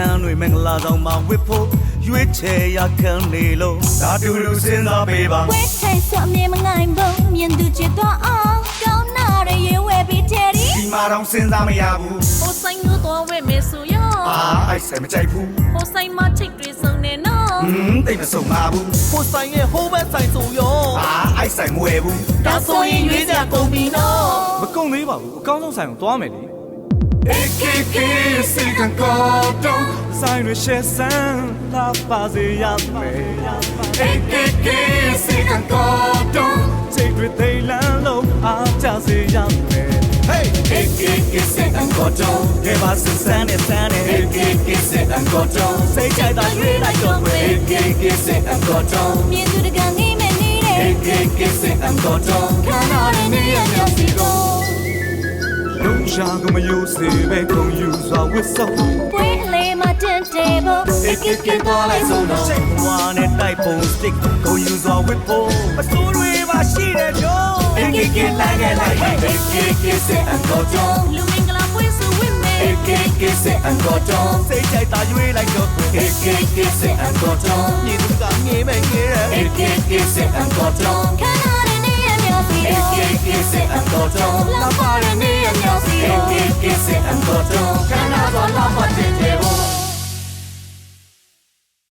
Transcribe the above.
န်းတွေမင်္ဂလာဆောင်မှာဝစ်ဖို့ရွေးချယ်ရခံနေလို့ဒါတူတူစဉ်းစားပေးပါဝဲထိုင်ဆိုအမြင်မငိုင်းဘူးမြင်သူချစ်တော့အောင်ကောင်းနာရရွေးဝဲပြီးတဲ့ဒီ ဒီမှာတော့စဉ်းစားမရဘူး ဟိုဆိုင်ကိုတော့ဝဲမယ်ဆိုရော အိုက်ဆိုင်မကြိုက်ဘူး ဟိုဆိုင်မှာချိတ်တွေစုံနေနော် တိတ်မဆုံးပါဘူး ဟိုဆိုင်ရဲ့ဟိုဘက်ဆိုင်ဆိုရော အိုက်ဆိုင်မဝယ်ဘူး ဒါဆိုရင်ရွေးကြကုန်ပြီနော် မကုန်သေးပါဘူးအကောင်းဆုံးဆိုင်ကိုသွားမယ်လေ AKK စိတ်ကကောတော့ ဆိုင်ရရှယ်ဆန်လာပါစေရမယ် AKK စိတ်ကကောတော့ စိတ်တွေသိလန်းလို့အားကြစေရမယ် Hey AKK စိတ်ကကောတော့ကဲပါစစမ်းနဲ့စမ်းနဲ့ AKK စိတ်ကကောတော့စိတ်ကြိုက်တာရွေးလိုက်တော့ AKK စိတ်ကကောတော့ မြင်သူတကနေမဲ့နေတဲ့ AKK စိတ်ကကောတော့ ခန္ဓာရနေရမြောက်စီကို လုံးရှာကမယိုးစေပဲကုန်ယူစွာဝစ်စုပ် ပွေးအလေးမှာတင်တယ်ဖို့ AKK သွားလိုက်ဆုံးတော့စိတ်ဝါနဲ့တိုက်ပုံ stick ကိုယူစွာဝစ်ဖို့အစိုးတွေပါရှိတယ်ကြိုး AKK လိုက်ခဲ့လိုက် AKK စိတ်ကကောတော့ လူမင်္ဂလာပွဲဆိုဝဲမယ် AKK စိတ်ကကောတော့စိတ်ကြိုက်တာရွေးလိုက်တော့ AKK စိတ်ကကောတော့ မြင်သူကငေးမဲ့ငေးတယ် AKK စိတ်ကကောတော့ ခန္ဓာရနေရမြောက်စီကို AKK စိတ်